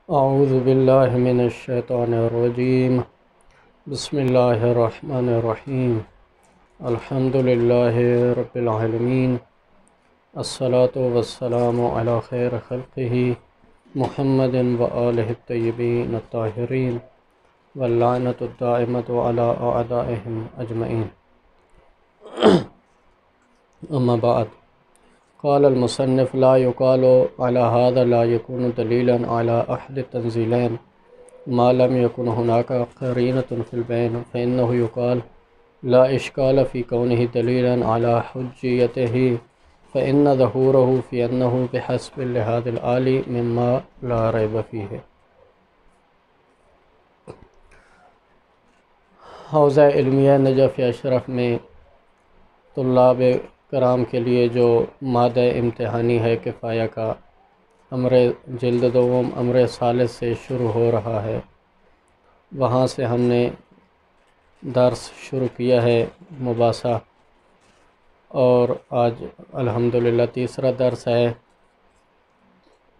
اعوذ باللہ من الشیطان الرجیم بسم اللہ الرحمن الرحیم الحمد للہ رب العالمین الصلاة والسلام علی خیر خلقہ محمد وآلہ الطیبین الطاہرین واللعنۃ الدائمۃ علی اعدائہم اجمعین اما بعد قال المصنف لا يقال على هذا لا يكون دليلا على أحد التنزيلين ما لم يكن هناك قرينة في البين فإنه يقال لا إشكال في كونه دليلا على حجيته فإن ظهوره في أنه بحسب اللحاظ العالي مما لا ريب فيه۔ حوزہ علمیہ نجف اشرف میں طلاب کرام کے لیے جو مادہ امتحانی ہے کفایہ کا امر جلد دوم امر ثالث سے شروع ہو رہا ہے، وہاں سے ہم نے درس شروع کیا ہے مباحثہ، اور آج الحمدللہ تیسرا درس ہے۔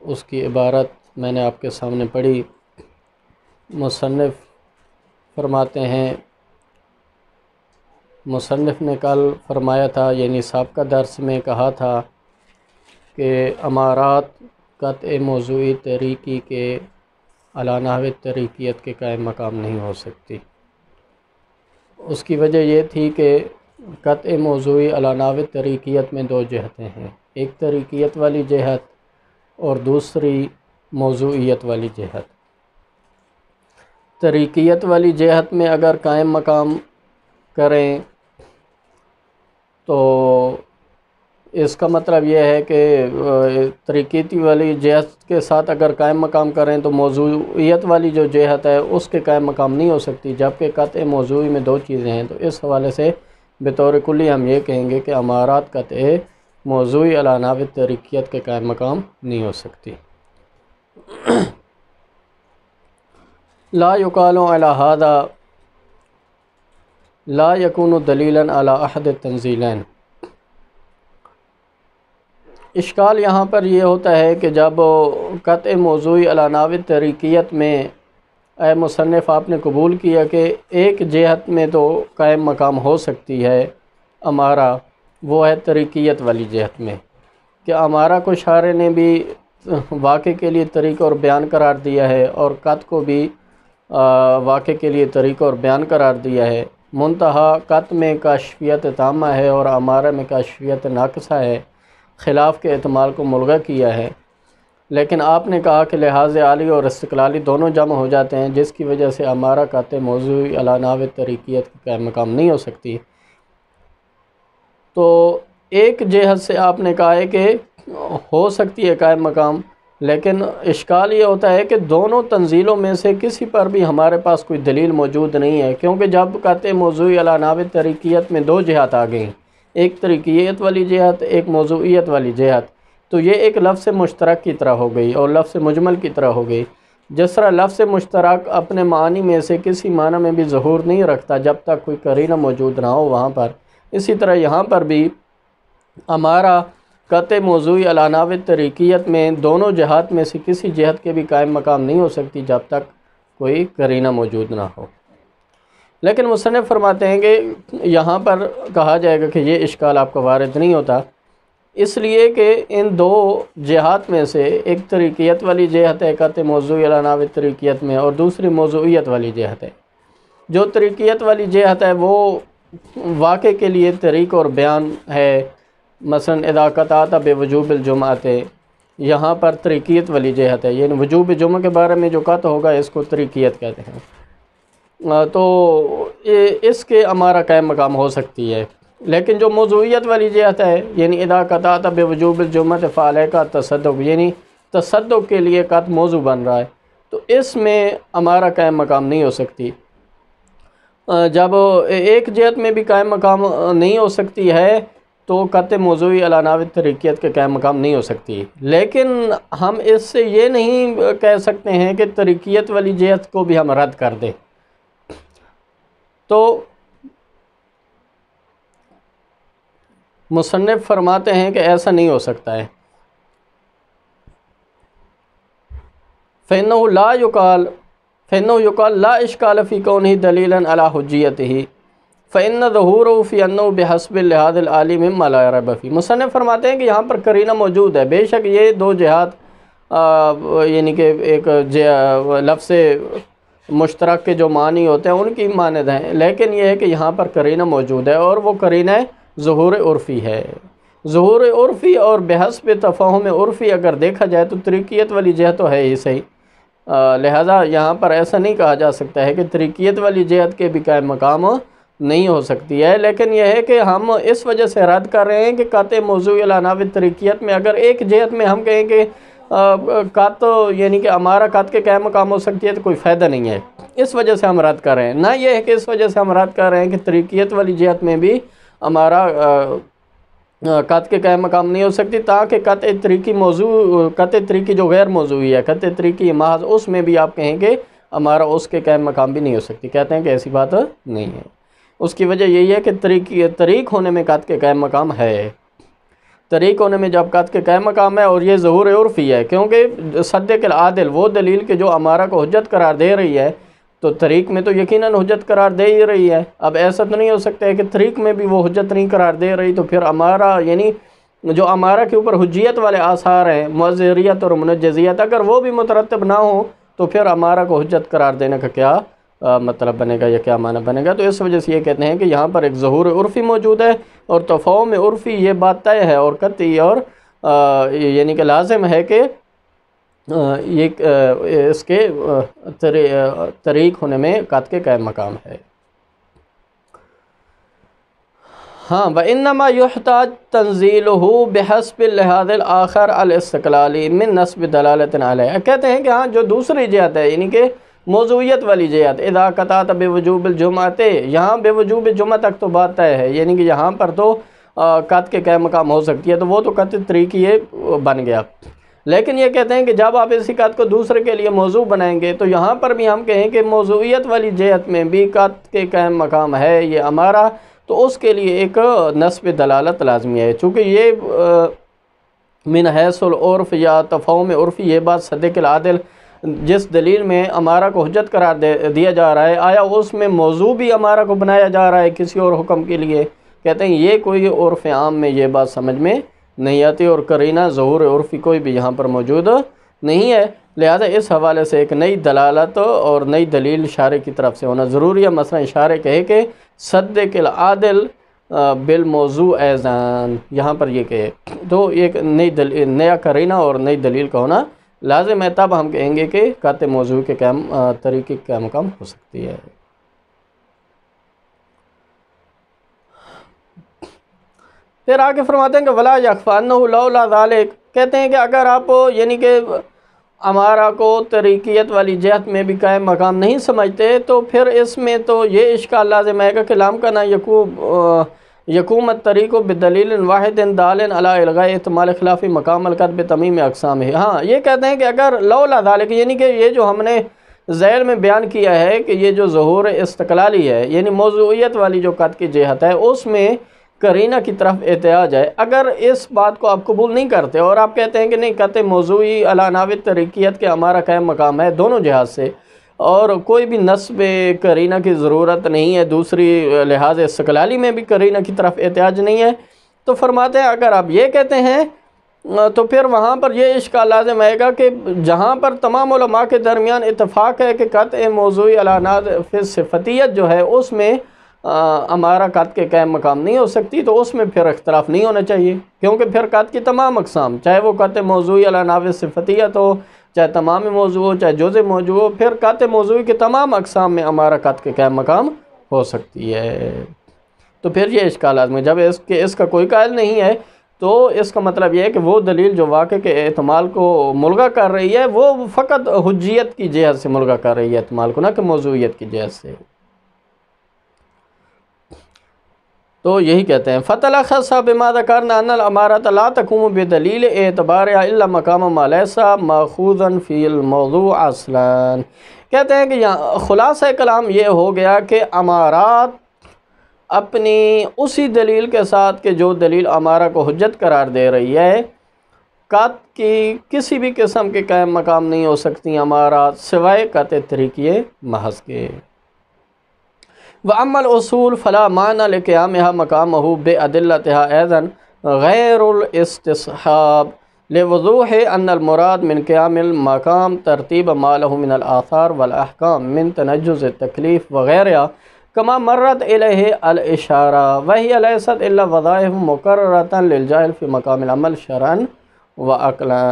اس کی عبارت میں نے آپ کے سامنے پڑھی۔ مصنف فرماتے ہیں، مصنف نے کل فرمایا تھا، یعنی سابقہ درس میں کہا تھا کہ امارات قطع موضوعی طریقی کے علی نحو طریقیت کے قائم مقام نہیں ہو سکتی۔ اس کی وجہ یہ تھی کہ قطع موضوعی علی نحو طریقیت میں دو جہتیں ہیں، ایک طریقیت والی جہت اور دوسری موضوعیت والی جہت۔ طریقیت والی جہت میں اگر قائم مقام کریں تو اس کا مطلب یہ ہے کہ طریقیتی والی جہت کے ساتھ اگر قائم مقام کریں تو موضوعیت والی جو جہت ہے اس کے قائم مقام نہیں ہو سکتی، جبکہ قطع موضوعی میں دو چیزیں ہیں۔ تو اس حوالے سے بطور کلی ہم یہ کہیں گے کہ امارات قطع موضوعی علی نحو طریقیت کے قائم مقام نہیں ہو سکتی۔ لا يقال على هذا لا يكون دلیلا على احد التنزیلین۔ اشکال یہاں پر یہ ہوتا ہے کہ جب قطع موضوعی علی نحو طریقیت میں اے مصنف آپ نے قبول کیا کہ ایک جہت میں تو قائم مقام ہو سکتی ہے امارہ، وہ ہے طریقیت والی جہت میں، کہ امارہ کو شارع نے بھی واقع کے لیے طریق اور بیان قرار دیا ہے، اور قط کو بھی واقع کے لیے طریق اور بیان قرار دیا ہے۔ منتہا قط میں کاشفیت تامہ ہے اور امارہ میں کاشفیت ناقصہ ہے، خلاف کے احتمال کو ملغا کیا ہے۔ لیکن آپ نے کہا کہ لحاظ عالی اور استقلالی دونوں جمع ہو جاتے ہیں، جس کی وجہ سے امارہ قطع موضوعی علی نحو طریقیت کا قائم مقام نہیں ہو سکتی۔ تو ایک جہت سے آپ نے کہا ہے کہ ہو سکتی ہے قائم مقام، لیکن اشکال یہ ہوتا ہے کہ دونوں تنزیلوں میں سے کسی پر بھی ہمارے پاس کوئی دلیل موجود نہیں ہے، کیونکہ جب قطع موضوعی علی نحو طریقیت میں دو جہات آ گئیں، ایک طریقیت والی جہت ایک موضوعیت والی جہت، تو یہ ایک لفظ مشترک کی طرح ہو گئی اور لفظ مجمل کی طرح ہو گئی۔ جس طرح لفظ مشترک اپنے معنی میں سے کسی معنی میں بھی ظہور نہیں رکھتا جب تک کوئی قرینہ موجود نہ ہو وہاں پر، اسی طرح یہاں پر بھی ہمارا قطع موضوعی علی نحو طریقیت میں دونوں جہات میں سے کسی جہت کے بھی قائم مقام نہیں ہو سکتی جب تک کوئی قرینہ موجود نہ ہو۔ لیکن مصنف فرماتے ہیں کہ یہاں پر کہا جائے گا کہ یہ اشکال آپ کو وارد نہیں ہوتا، اس لیے کہ ان دو جہات میں سے ایک طریقیت والی جہت ہے قطع موضوعی علی نحو طریقیت میں، اور دوسری موضوعیت والی جہت ہے۔ جو طریقیت والی جہت ہے وہ واقع کے لیے طریق اور بیان ہے، مثلا اذا قطعت بوجوب الجمعۃ، یہاں پر طریقیت والی جہت ہے، یعنی وجوب جمعہ کے بارے میں جو قطع ہوگا اس کو طریقیت کہتے ہیں، تو اس کے امارہ قائم مقام ہو سکتی ہے۔ لیکن جو موضوعیت والی جہت ہے، یعنی اذا قطعت بوجوب الجمعۃ فعلیک تصدق، یعنی تصدق کے لیے قط موضوع بن رہا ہے، تو اس میں امارہ قائم مقام نہیں ہو سکتی۔ جب ایک جہت میں بھی قائم مقام نہیں ہو سکتی ہے تو قطع موضوعی علی نحو طریقیت کے قائم مقام نہیں ہو سکتی۔ لیکن ہم اس سے یہ نہیں کہہ سکتے ہیں کہ طریقیت والی جہت کو بھی ہم رد کر دیں۔ تو مصنف فرماتے ہیں کہ ایسا نہیں ہو سکتا ہے۔ فإنه يقال لا إشكال في كونه دليلا على حجيته فإن ظهوره في أنه بحسب اللحاظ العالی مما لا ريب فيه۔ مصنف فرماتے ہیں کہ یہاں پر قرینہ موجود ہے، بے شک یہ دو جہات یعنی کہ ایک لفظ مشترک کے جو معنی ہوتے ہیں ان کی مانند ہیں، لیکن یہ ہے کہ یہاں پر قرینہ موجود ہے اور وہ قرینہ ظہور عرفی ہے۔ ظہور عرفی اور بحسب تفاہم عرفی اگر دیکھا جائے تو طریقیت والی جہت تو ہے ہی صحیح، لہذا یہاں پر ایسا نہیں کہا جا سکتا ہے کہ طریقیت والی جہت کے بھی قائم مقام نہیں ہو سکتی ہے، لیکن یہ ہے کہ ہم اس وجہ سے رد کر رہے ہیں کہ قطع موضوعی علی نحو طریقیت میں اگر ایک جہت میں ہم کہیں کہ قط یعنی کہ ہمارا قط کے قائم مقام ہو سکتی ہے تو کوئی فائدہ نہیں ہے، اس وجہ سے ہم رد کر رہے ہیں۔ نہ یہ ہے کہ اس وجہ سے ہم رد کر رہے ہیں کہ طریقیت والی جہت میں بھی ہمارا قط کے قائم مقام نہیں ہو سکتی، تاکہ قطع طریقی جو غیر موضوعی ہے، قطع طریقی محض، اس میں بھی آپ کہیں کہ ہمارا اس کے قائم مقام بھی نہیں ہو سکتی، کہتے ہیں کہ ایسی بات نہیں ہے۔ اس کی وجہ یہی ہے کہ طریق ہونے میں قط کے قائم مقام ہے، طریق ہونے میں جب قط کے قائم مقام ہے، اور یہ ظہور عرفی ہے، کیونکہ صدق العادل وہ دلیل کہ جو امارہ کو حجت قرار دے رہی ہے تو طریق میں تو یقیناً حجت قرار دے ہی رہی ہے۔ اب ایسا تو نہیں ہو سکتا ہے کہ طریق میں بھی وہ حجت نہیں قرار دے رہی، تو پھر امارہ یعنی جو امارہ کے اوپر حجیت والے آثار ہیں، معذریت اور منجزیت، اگر وہ بھی مترتب نہ ہوں تو پھر امارہ کو حجت قرار دینے کا کیا مطلب بنے گا یا کیا معنی بنے گا۔ تو اس وجہ سے یہ کہتے ہیں کہ یہاں پر ایک ظہور عرفی موجود ہے، اور تفاہم عرفی یہ بات طے ہے اور قطعی اور یعنی کہ لازم ہے کہ یہ اس کے طریق ہونے میں قط کے قائم مقام ہے۔ ہاں وَإِنَّمَا يُحْتَاجُ تَنزِيلُهُ بِحَسْبِ اللحاظ الآخر الاستقلالی من نصب دلالت علیہ۔ کہتے ہیں کہ ہاں جو دوسری جہت ہے یعنی کہ موضوعیت والی جہت، اذا قطعت بوجوب الجمعۃ، یہاں بے وجوب جمعہ تک تو بات طے ہے، یعنی کہ یہاں پر تو قط کے قائم مقام ہو سکتی ہے، تو وہ تو قطع طریقی بن گیا۔ لیکن یہ کہتے ہیں کہ جب آپ اسی قط کو دوسرے کے لیے موضوع بنائیں گے تو یہاں پر بھی ہم کہیں کہ موضوعیت والی جہت میں بھی قط کے قائم مقام ہے یہ ہمارا، تو اس کے لیے ایک نصب دلالت لازمی ہے، چونکہ یہ من حیث العرف یا تفاہم عرفی یہ بات صدق العادل جس دلیل میں امارہ کو حجت قرار دیا جا رہا ہے، آیا اس میں موضوع بھی امارہ کو بنایا جا رہا ہے کسی اور حکم کے لیے؟ کہتے ہیں یہ کوئی عرف عام میں یہ بات سمجھ میں نہیں آتی، اور قرینہ ظہور عرفی کوئی بھی یہاں پر موجود نہیں ہے، لہذا اس حوالے سے ایک نئی دلالت اور نئی دلیل شارع کی طرف سے ہونا ضروری ہے۔ مثلا شارع کہے کہ صدق العادل بالموضوع ایضاً، یہاں پر یہ کہے تو ایک نیا قرینہ اور نئی دلیل کا ہونا لازم ہے، تب ہم کہیں گے کہ قطع موضوع کے طریقے کا مقام ہو سکتی ہے۔ پھر آگے فرماتے ہیں کہ ولا یخفی انہ لولا ذالک، کہتے ہیں کہ اگر آپ یعنی کہ امارہ کو طریقیت والی جہت میں بھی قائم مقام نہیں سمجھتے تو پھر اس میں تو یہ اشکال لازم آئے گا کہ لام کا نہ یقوم الطریق بدلیل واحد دال علی الغاء احتمال خلاف مقام القط بتمیم اقسام ہے۔ ہاں یہ کہتے ہیں کہ اگر لولا ذالک، یعنی کہ یہ جو ہم نے ذیل میں بیان کیا ہے کہ یہ جو ظہور استقلالی ہے یعنی موضوعیت والی جو قط کی جہت ہے اس میں قرینہ کی طرف احتیاج ہے، اگر اس بات کو آپ قبول نہیں کرتے اور آپ کہتے ہیں کہ نہیں قطع موضوعی علی نحو طریقیت کے ہمارا قائم مقام ہے دونوں جہات سے، اور کوئی بھی نصب قرینہ کی ضرورت نہیں ہے، دوسری لحاظ استقلالی میں بھی قرینہ کی طرف احتیاج نہیں ہے، تو فرماتے ہیں اگر آپ یہ کہتے ہیں تو پھر وہاں پر یہ اشکال لازم آئے گا کہ جہاں پر تمام علماء کے درمیان اتفاق ہے کہ قطع موضوعی علی نحو صفتیت جو ہے اس میں ہمارا قط کے قائم مقام نہیں ہو سکتی، تو اس میں پھر اختلاف نہیں ہونا چاہیے، کیونکہ پھر قط کی تمام اقسام چاہے وہ قطع موضوعی علی نحو صفتیت ہو، چاہے تمام موضوع ہو، چاہے جزء موضوع ہو، پھر قطع موضوعی کے تمام اقسام میں ہمارا قط کے قائم مقام ہو سکتی ہے۔ تو پھر یہ اشکال لازم ہے، جب اس کا کوئی قائل نہیں ہے تو اس کا مطلب یہ ہے کہ وہ دلیل جو واقع کے احتمال کو ملغا کر رہی ہے وہ فقط حجیت کی جہت سے ملغا کر رہی ہے احتمال کو، نہ کہ موضوعیت کی جہت سے۔ تو یہی کہتے ہیں فَتَلَخَّصَ بِمَا ذَكَرْنَا أَنَّ الْأَمَارَةَ لَا تَقُومُ بِدَلِيلِ اعْتِبَارِهَا إِلَّا مَقَامَ مَا لَيْسَ مَأْخُوذًا فِي الْمَوْضُوعِ اصلاً۔ کہتے ہیں کہ یہاں خلاصہ کلام یہ ہو گیا کہ امارات اپنی اسی دلیل کے ساتھ کہ جو دلیل امارہ کو حجت قرار دے رہی ہے قط کی کسی بھی قسم کے قائم مقام نہیں ہو سکتی امارات سوائے قطع طریقے محض کے۔ وَأَمَّا الْأُصُولُ فَلَا مَانَعَ لِقِيَامِهَا مَقَامَهُ بِأَدِلَّتِهَا أَيْضًا غَيْرُ الْاسْتِصْحَابِ لِوُضُوحِ أَنَّ الْمُرَادَ مِنْ قِيَامِ الْمَقَامِ تَرْتِيبَ مَا لَهُ مِنَ الْآثَارِ وَالْأَحْكَامِ مِنْ تَنَجُّزِ التَّكْلِيفِ وَغَيْرِهَا كما مرت إليه الإشارة وهي ليست إلا وظائف مقررة للجاهل في مقام العمل شرعا وعقلا۔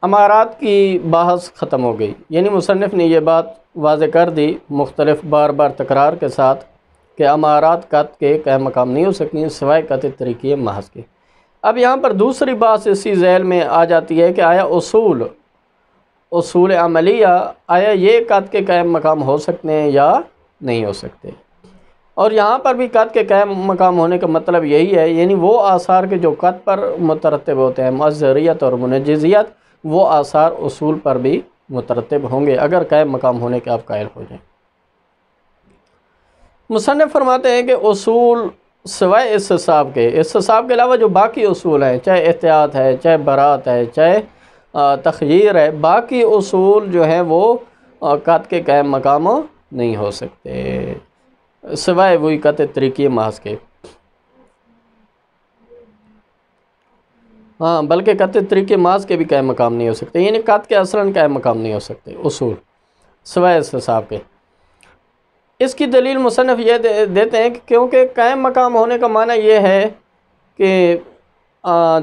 امارات کی بحث ختم ہو گئی، یعنی مصنف نے یہ بات واضح کر دی مختلف بار بار تکرار کے ساتھ کہ امارات قط کے قائم مقام نہیں ہو سکتی سوائے قطع طریقے محض کے۔ اب یہاں پر دوسری بات اسی ذیل میں آ جاتی ہے کہ آیا اصول عملیہ آیا یہ قط کے قائم مقام ہو سکتے ہیں یا نہیں ہو سکتے، اور یہاں پر بھی قط کے قائم مقام ہونے کا مطلب یہی ہے، یعنی وہ آثار کے جو قط پر مترتب ہوتے ہیں مؤثریت اور منجزیت، وہ آثار اصول پر بھی مترتب ہوں گے اگر قائم مقام ہونے کے آپ قائل ہو جائیں۔ مصنف فرماتے ہیں کہ اصول سوائے استصحاب کے علاوہ جو باقی اصول ہیں، چاہے احتیاط ہے، چاہے برات ہے، چاہے تخییر ہے، باقی اصول جو ہیں وہ قط کے قائم مقام نہیں ہو سکتے سوائے وہی قطع طریقے محض کے۔ ہاں بلکہ قطع طریقے محض کے بھی قائم مقام نہیں ہو سکتے، یعنی قط کے اصلاً قائم مقام نہیں ہو سکتے اصول سوائے استصحاب کے۔ اس کی دلیل مصنف یہ دیتے ہیں کہ کیونکہ قائم مقام ہونے کا معنی یہ ہے کہ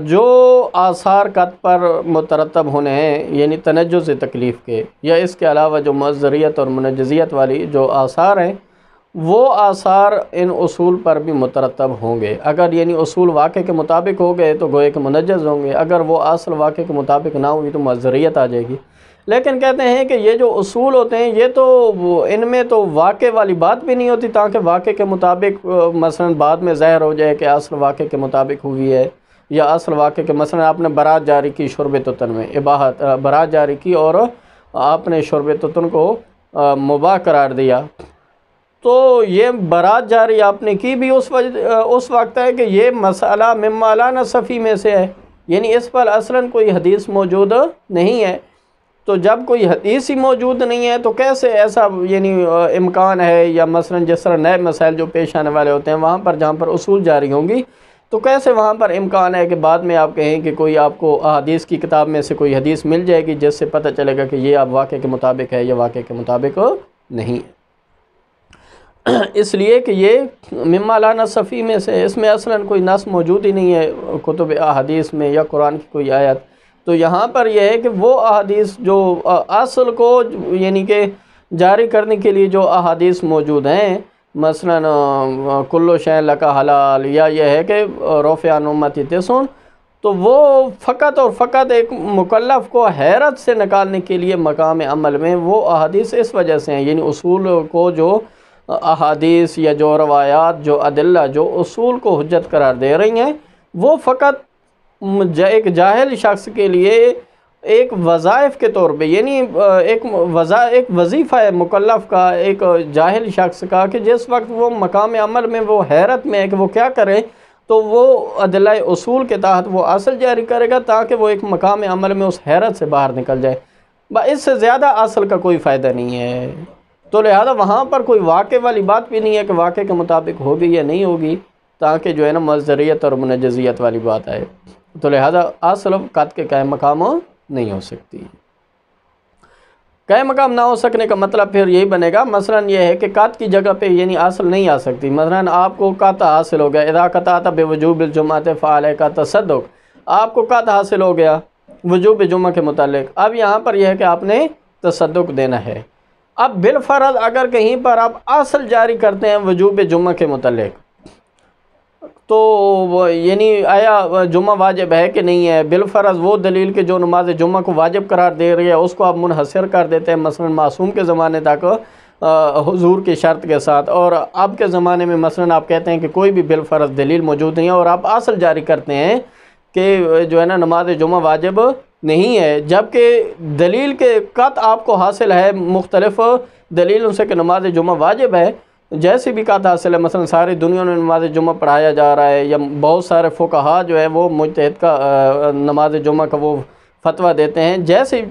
جو آثار قط پر مترتب ہونے ہیں، یعنی تنجز تکلیف کے یا اس کے علاوہ جو مؤثریت اور منجزیت والی جو آثار ہیں، وہ آثار ان اصول پر بھی مترتب ہوں گے۔ اگر یعنی اصول واقع کے مطابق ہو گئے تو گوئے کہ منجز ہوں گے، اگر وہ اصل واقع کے مطابق نہ ہوئی تو مؤثریت آ جائے گی۔ لیکن کہتے ہیں کہ یہ جو اصول ہوتے ہیں یہ تو ان میں تو واقع والی بات بھی نہیں ہوتی تاکہ واقع کے مطابق مثلا بعد میں ظاہر ہو جائے کہ اصل واقع کے مطابق ہوئی ہے، یا اصل واقع کے مثلا آپ نے برات جاری کی شرب تتن میں اباحت برات جاری کی اور آپ نے شرب تتن کو مباح قرار دیا، تو یہ برات جاری آپ نے کی بھی اس وقت ہے کہ یہ مسئلہ مما لا نص فیہ میں سے ہے، یعنی اس پر اصلاً کوئی حدیث موجود نہیں ہے۔ تو جب کوئی حدیث ہی موجود نہیں ہے تو کیسے ایسا یعنی امکان ہے، یا مثلا جس طرح نئے مسائل جو پیش آنے والے ہوتے ہیں وہاں پر جہاں پر اصول جاری ہوں گی تو کیسے وہاں پر امکان ہے کہ بعد میں آپ کہیں کہ کوئی آپ کو احادیث کی کتاب میں سے کوئی حدیث مل جائے گی جس سے پتہ چلے گا کہ یہ آپ واقع کے مطابق ہے یا واقع کے مطابق نہیں ہے۔ اس لیے کہ یہ مما لا نص فیہ میں سے، اس میں اصلاً کوئی نص موجود ہی نہیں ہے کتب احادیث میں یا قرآن کی کوئی آیت۔ تو یہاں پر یہ ہے کہ وہ احادیث جو اصل کو یعنی کہ جاری کرنے کے لیے جو احادیث موجود ہیں، مثلا کلو شیء لک حلال، یا یہ ہے کہ رفع عن امتی تسع، تو وہ فقط اور فقط ایک مکلف کو حیرت سے نکالنے کے لیے مقام عمل میں وہ احادیث اس وجہ سے ہیں، یعنی اصول کو جو احادیث یا جو روایات جو ادلہ جو اصول کو حجت قرار دے رہی ہیں، وہ فقط ایک جاہل شخص کے لیے ایک وظائف کے طور پہ، یعنی ایک وظیفہ ہے مکلف کا، ایک جاہل شخص کا، کہ جس وقت وہ مقام عمل میں وہ حیرت میں ہے کہ وہ کیا کرے، تو وہ ادلہ اصول کے تحت وہ اصل جاری کرے گا تاکہ وہ ایک مقام عمل میں اس حیرت سے باہر نکل جائے۔ اس سے زیادہ اصل کا کوئی فائدہ نہیں ہے، تو لہذا وہاں پر کوئی واقع والی بات بھی نہیں ہے کہ واقع کے مطابق ہوگی یا نہیں ہوگی، تاکہ جو ہے نا مؤثریت اور منجزیت والی بات آئے، تو لہذا اصل قط کے قائم مقام نہیں ہو سکتی۔ قائم مقام نہ ہو سکنے کا مطلب پھر یہی بنے گا، مثلا یہ ہے کہ قط کی جگہ پہ یعنی اصل نہیں آ سکتی۔ مثلا آپ کو قط حاصل ہو گیا، اذا قطعت بوجوب الجمعۃ فعلیک تصدق، آپ کو قط حاصل ہو گیا وجوب جمعہ کے متعلق، اب یہاں پر یہ ہے کہ آپ نے تصدق دینا ہے۔ اب بالفرض اگر کہیں پر آپ اصل جاری کرتے ہیں وجوب جمعہ کے متعلق، تو یعنی آیا جمعہ واجب ہے کہ نہیں ہے؟ بالفرض وہ دلیل کہ جو نماز جمعہ کو واجب قرار دے رہی ہے اس کو آپ منحصر کر دیتے ہیں مثلا معصوم کے زمانے تک حضور کی شرط کے ساتھ، اور اب کے زمانے میں مثلا آپ کہتے ہیں کہ کوئی بھی بالفرض دلیل موجود نہیں ہے اور آپ اصل جاری کرتے ہیں کہ جو ہے نا نماز جمعہ واجب نہیں ہے، جبکہ دلیل کے قط آپ کو حاصل ہے مختلف دلیلوں سے کہ نماز جمعہ واجب ہے، جیسی بھی قط حاصل ہے، مثلا ساری دنیا میں نماز جمعہ پڑھایا جا رہا ہے، یا بہت سارے فقہا جو ہے وہ مجتہد کا نماز جمعہ کا وہ فتویٰ دیتے ہیں، جیسے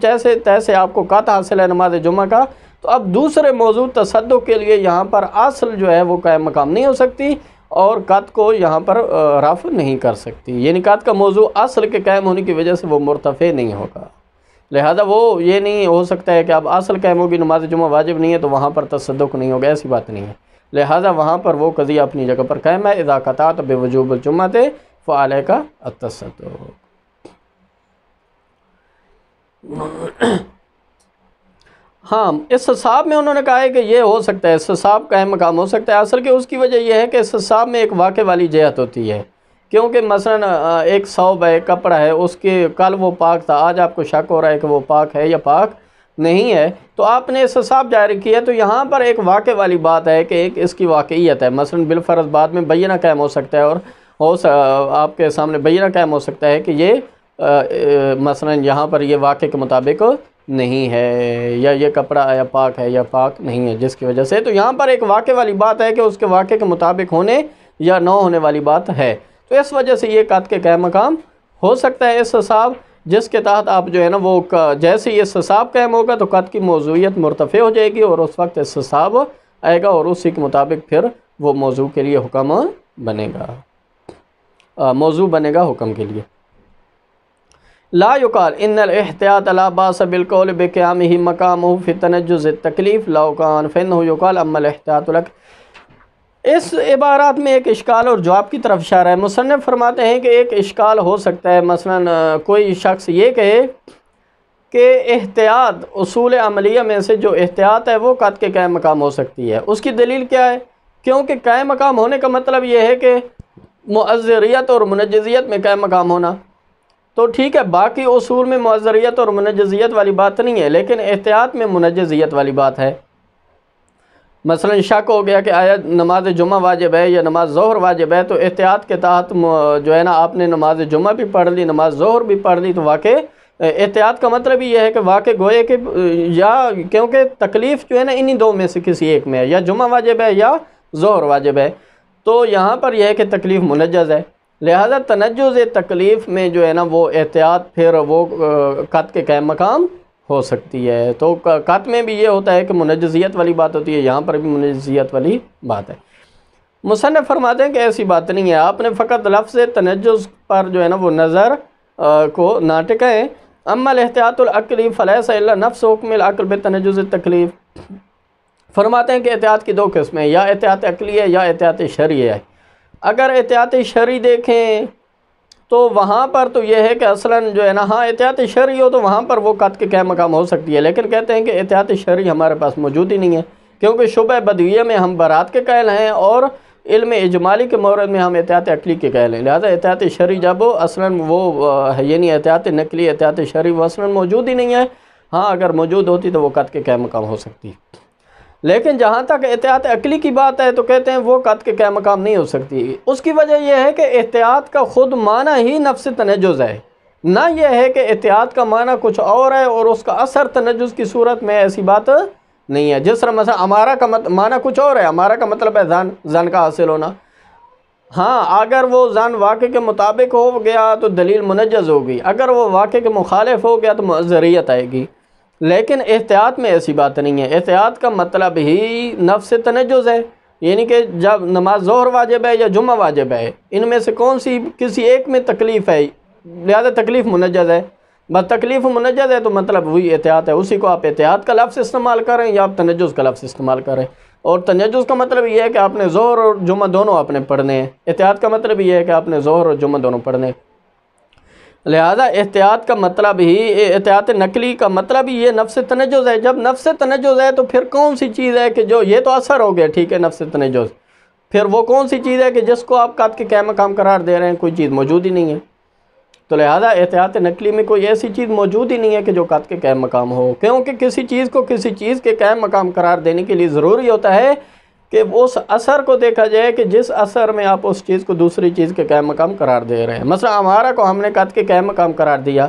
تیسے آپ کو قط حاصل ہے نماز جمعہ کا، تو اب دوسرے موضوع تصدق کے لیے یہاں پر اصل جو ہے وہ قائم مقام نہیں ہو سکتی، اور قط کو یہاں پر رفع نہیں کر سکتی، یعنی قط کا موضوع اصل کے قائم ہونے کی وجہ سے وہ مرتفع نہیں ہوگا، لہذا وہ یہ نہیں ہو سکتا ہے کہ اب اصل قائم ہوگی نماز جمعہ واجب نہیں ہے تو وہاں پر تصدق نہیں ہوگا، ایسی بات نہیں ہے، لہذا وہاں پر وہ قضیہ اپنی جگہ پر قائم ہے۔ اذا قطعت بوجوب الجمعۃ فعلیک التصدق۔ ہاں، استصحاب میں انہوں نے کہا ہے کہ یہ ہو سکتا ہے، استصحاب قائم مقام ہو سکتا ہے، اصل کہ اس کی وجہ یہ ہے کہ استصحاب میں ایک واقع والی جہت ہوتی ہے، کیونکہ مثلا ایک ثوب ہے، کپڑا ہے، اس کے کل وہ پاک تھا، آج آپ کو شک ہو رہا ہے کہ وہ پاک ہے یا پاک نہیں ہے، تو آپ نے استصحاب جاری کیا، تو یہاں پر ایک واقع والی بات ہے کہ ایک اس کی واقعیت ہے، مثلا بالفرض بعد میں بینہ قائم ہو سکتا ہے، اور آپ کے سامنے بینہ قائم ہو سکتا ہے کہ یہ مثلا یہاں پر یہ واقع کے مطابق نہیں ہے، یا یہ کپڑا یا پاک ہے یا پاک نہیں ہے، جس کی وجہ سے تو یہاں پر ایک واقع والی بات ہے کہ اس کے واقع کے مطابق ہونے یا نہ ہونے والی بات ہے، تو اس وجہ سے یہ قط کے قائم مقام ہو سکتا ہے استصحاب، جس کے تحت آپ جو ہے نا وہ جیسے یہ استصحاب قائم ہوگا تو قط کی موضوعیت مرتفع ہو جائے گی، اور اس وقت استصحاب آئے گا، اور اسی کے مطابق پھر وہ موضوع کے لیے حکم بنے گا، موضوع بنے گا حکم کے لیے۔ لا يقال ان الاحتیاط لا باس بالقول بقیامه مقامه في تنجز التکلیف لو كان فانه يقال اما الاحتیاط لك۔ اس عبارات میں ایک اشکال اور جواب کی طرف اشارہ ہے، مصنف فرماتے ہیں کہ ایک اشکال ہو سکتا ہے، مثلا کوئی شخص یہ کہے کہ احتیاط اصول عملیہ میں سے جو احتیاط ہے وہ قط کے قائم مقام ہو سکتی ہے، اس کی دلیل کیا ہے؟ کیونکہ قائم مقام ہونے کا مطلب یہ ہے کہ معذریت اور منجزیت میں قائم مقام ہونا، تو ٹھیک ہے باقی اصول میں معذریت اور منجزیت والی بات نہیں ہے، لیکن احتیاط میں منجزیت والی بات ہے، مثلا شک ہو گیا کہ آیا نماز جمعہ واجب ہے یا نماز ظہر واجب ہے، تو احتیاط کے تحت جو ہے نا آپ نے نماز جمعہ بھی پڑھ لی، نماز ظہر بھی پڑھ لی، تو واقع احتیاط کا مطلب یہ ہے کہ واقع گوئے کہ یا کیونکہ تکلیف جو ہے نا انہی دو میں سے کسی ایک میں ہے، یا جمعہ واجب ہے یا ظہر واجب ہے، تو یہاں پر یہ ہے کہ تکلیف منجز ہے، لہذا تنجز تکلیف میں جو ہے نا وہ احتیاط پھر وہ قط کے قائم مقام ہو سکتی ہے، تو قط میں بھی یہ ہوتا ہے کہ منجزیت والی بات ہوتی ہے، یہاں پر بھی منجزیت والی بات ہے۔ مصنف فرماتے ہیں کہ ایسی بات نہیں ہے، آپ نے فقط لفظ تنجز پر جو ہے نا وہ نظر کو نہ ٹکائیں، اما الاحتیاط العقلی فلیس الا نفس حکم العقل بتنجز التکلیف۔ فرماتے ہیں کہ احتیاط کی دو قسمیں، یا احتیاط عقلی ہے یا احتیاط شرعی ہے۔ اگر احتیاط شرعی دیکھیں تو وہاں پر تو یہ ہے کہ اصلاً جو ہے نا ہاں احتیاط شرعی ہو تو وہاں پر وہ قط کے قائم مقام ہو سکتی ہے، لیکن کہتے ہیں کہ احتیاط شرعی ہمارے پاس موجود ہی نہیں ہے، کیونکہ شبہ بدویہ میں ہم برات کے قائل ہیں اور علم اجمالی کے مورد میں ہم احتیاط عقلی کے قائل ہیں، لہذا احتیاط شرعی جب اصلاً وہ یعنی احتیاط نقلی احتیاط شرعی وہ اصلاً موجود ہی نہیں ہے، ہاں اگر موجود ہوتی تو وہ قط کے قائم مقام ہو سکتی، لیکن جہاں تک احتیاط عقلی کی بات ہے تو کہتے ہیں وہ قط کے قائم مقام نہیں ہو سکتی۔ اس کی وجہ یہ ہے کہ احتیاط کا خود معنی ہی نفس تنجز ہے، نہ یہ ہے کہ احتیاط کا معنی کچھ اور ہے اور اس کا اثر تنجز کی صورت میں، ایسی بات نہیں ہے۔ جس طرح مثلا امارہ کا معنی کچھ اور ہے، امارہ کا مطلب ہے زن کا حاصل ہونا، ہاں اگر وہ زن واقع کے مطابق ہو گیا تو دلیل منجز ہوگی، اگر وہ واقع کے مخالف ہو گیا تو معذریت آئے گی، لیکن احتیاط میں ایسی بات نہیں ہے، احتیاط کا مطلب ہی نفس تنجز ہے، یعنی کہ جب نماز ظہر واجب ہے یا جمعہ واجب ہے، ان میں سے کون سی کسی ایک میں تکلیف ہے، لہذا تکلیف منجز ہے، بس تکلیف منجز ہے تو مطلب وہی احتیاط ہے، اسی کو آپ احتیاط کا لفظ استعمال کریں یا آپ تنجز کا لفظ استعمال کریں، اور تنجز کا مطلب یہ ہے کہ آپ نے ظہر اور جمعہ دونوں آپ نے پڑھنے ہیں، احتیاط کا مطلب یہ ہے کہ آپ نے ظہر اور جمعہ دونوں پڑھنے ہیں، لہذا احتیاط کا مطلب ہی احتیاط نقلی کا مطلب ہی یہ نفس تنجز ہے۔ جب نفس تنجز ہے تو پھر کون سی چیز ہے کہ جو یہ تو اثر ہو گیا، ٹھیک ہے نفس تنجز، پھر وہ کون سی چیز ہے کہ جس کو آپ قط کے قائم مقام قرار دے رہے ہیں، کوئی چیز موجود ہی نہیں ہے، تو لہذا احتیاط نقلی میں کوئی ایسی چیز موجود ہی نہیں ہے کہ جو قط کے قائم مقام ہو، کیونکہ کسی چیز کو کسی چیز کے قائم مقام قرار دینے کے لیے ضروری ہوتا ہے کہ اس اثر کو دیکھا جائے کہ جس اثر میں آپ اس چیز کو دوسری چیز کے قائم مقام قرار دے رہے ہیں، مثلا ہمارا کو ہم نے قط کے قائم مقام قرار دیا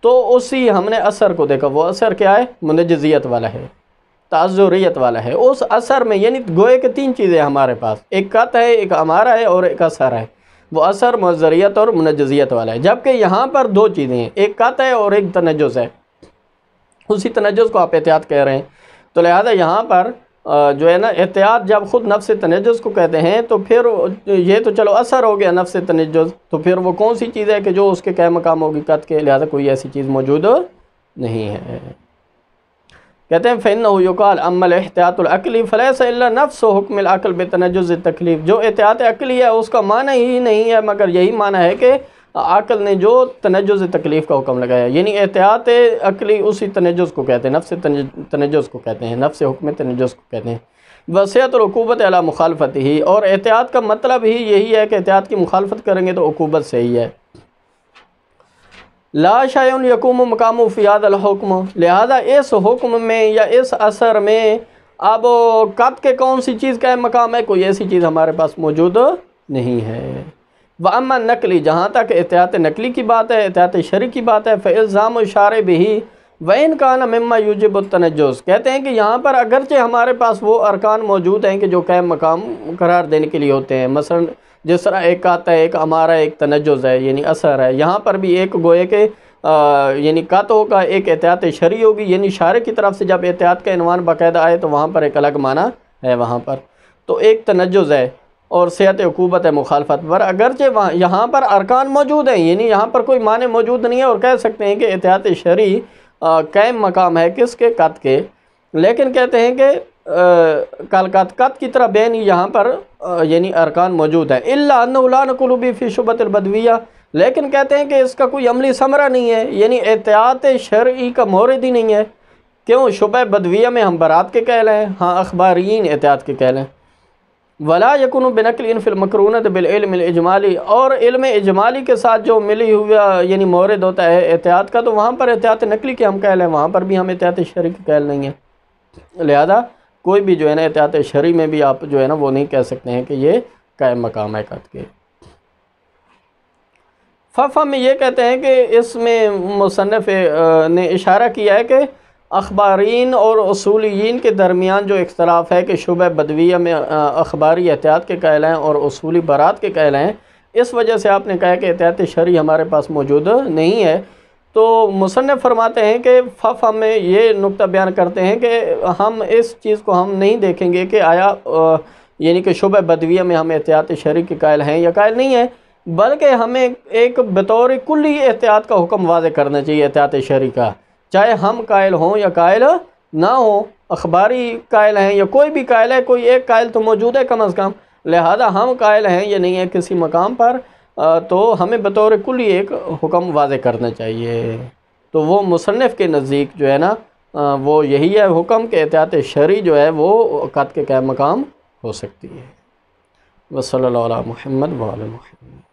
تو اسی ہم نے اثر کو دیکھا، وہ اثر کیا ہے؟ منجزیت والا ہے، تعذریت والا ہے، اس اثر میں، یعنی گوئے کہ تین چیزیں ہمارے پاس، ایک قط ہے، ایک امارہ ہے اور ایک اثر ہے، وہ اثر معذریت اور منجزیت والا ہے، جبکہ یہاں پر دو چیزیں ہیں، ایک قط ہے اور ایک تنجز ہے، اسی تنجز کو آپ احتیاط کہہ رہے ہیں، تو لہذا یہاں پر جو ہے نا احتیاط جب خود نفس تنجز کو کہتے ہیں تو پھر یہ تو چلو اثر ہو گیا نفس تنجز، تو پھر وہ کون سی چیز ہے کہ جو اس کے قائم مقام ہوگی قط کے، لہذا کوئی ایسی چیز موجود نہیں ہے۔ کہتے ہیں فَإِنَّهُ يُقَالُ أَمَّا الْإِحْتِيَاطُ الْعَقْلِي فَلَيْسَ إِلَّا نَفْسُ حُكْمِ الْعَقْلِ بِتَنَجُّزِ التَّكْلِيفِ، جو احتیاط عقلی ہے اس کا معنی ہی نہیں ہے مگر یہی معنی ہے کہ عقل نے جو تنجز تکلیف کا حکم لگایا، یعنی احتیاط عقلی اسی تنجز کو کہتے ہیں، نفس تنجز کو کہتے ہیں، نفس حکم تنجز کو کہتے ہیں۔ وصیت العقوبت علی مخالفت ہی، اور احتیاط کا مطلب ہی یہی ہے کہ احتیاط کی مخالفت کریں گے تو عقوبت سے ہی ہے۔ لا شیء یقوم مقامہ فی ھذا الحکم، لہذا اس حکم میں یا اس اثر میں اب قط کے کون سی چیز کا مقام ہے، کوئی ایسی چیز ہمارے پاس موجود نہیں ہے۔ وَأَمَّا النَّقْلِ، جہاں تک احتیاط نقلی کی بات ہے، احتیاط شرعی کی بات ہے، فَإِلزَامُ الشَّارِعِ بِهِ وَإِنْ كَانَ مِمَّا يُوجِبُ التَّنَجُّزَ، کہتے ہیں کہ یہاں پر اگرچہ ہمارے پاس وہ ارکان موجود ہیں کہ جو قائم مقام قرار دینے کے لیے ہوتے ہیں، مثلا جس طرح ایک قط ہے، ایک امارہ، ایک تنجز ہے یعنی اثر ہے، یہاں پر بھی ایک گوئے کہ یعنی قط ہوگا، ایک احتیاط شرعی ہوگی، یعنی شارع کی طرف سے جب احتیاط کا عنوان باقاعدہ آئے تو وہاں پر ایک الگ معنی ہے، وہاں پر تو ایک تنجز ہے اور صحت عقوبت ہے مخالفت پر، اگرچہ یہاں پر ارکان موجود ہیں، یعنی یہاں پر کوئی معنی موجود نہیں ہے اور کہہ سکتے ہیں کہ احتیاط شرعی قائم مقام ہے کس کے، قط کے، لیکن کہتے ہیں کہ قط کی طرح بین یہاں پر یعنی ارکان موجود ہیں، الا انه لا نقول به في شبهة البدویہ، لیکن کہتے ہیں کہ اس کا کوئی عملی ثمرہ نہیں ہے، یعنی احتیاط شرعی کا مورد ہی نہیں ہے، کیوں؟ شبہ بدویہ میں ہم برات کے قائل ہیں، ہاں اخبارین احتیاط کے قائل ہیں۔ ولا یکون بنقل فی المقرونۃ بالعلم الاجمالی، اور علم اجمالی کے ساتھ جو ملی ہوا یعنی مورد ہوتا ہے احتیاط کا، تو وہاں پر احتیاط نقلی کے ہم قائل ہیں، وہاں پر بھی ہم احتیاط شرعی کے قائل نہیں ہیں، لہذا کوئی بھی جو ہے نا احتیاط شرعی میں بھی آپ جو ہے نا وہ نہیں کہہ سکتے ہیں کہ یہ قائم مقام ہے قط کے۔ ہم یہ کہتے ہیں کہ اس میں مصنف نے اشارہ کیا ہے کہ اخبارین اور اصولیین کے درمیان جو اختلاف ہے کہ شبہ بدویہ میں اخباری احتیاط کے قائل ہیں اور اصولی برات کے قائل ہیں، اس وجہ سے آپ نے کہا کہ احتیاط شرعی ہمارے پاس موجود نہیں ہے، تو مصنف فرماتے ہیں کہ ہم میں یہ نقطہ بیان کرتے ہیں کہ ہم اس چیز کو ہم نہیں دیکھیں گے کہ آیا یعنی کہ شبہ بدویہ میں ہم احتیاط شرعی کے قائل ہیں یا قائل نہیں ہیں، بلکہ ہمیں ایک بطور کلی احتیاط کا حکم واضح کرنا چاہیے احتیاط شرعی کا، چاہے ہم قائل ہوں یا قائل نہ ہوں، اخباری قائل ہیں یا کوئی بھی قائل ہے، کوئی ایک قائل تو موجود ہے کم از کم، لہذا ہم قائل ہیں یا نہیں ہیں کسی مقام پر، تو ہمیں بطور کلی ایک حکم واضح کرنا چاہیے، تو وہ مصنف کے نزدیک جو ہے نا وہ یہی ہے حکم کہ احتیاط شرعی جو ہے وہ قط کے قائم مقام ہو سکتی ہے۔ وصلی اللہ علی محمد وعلی محمد۔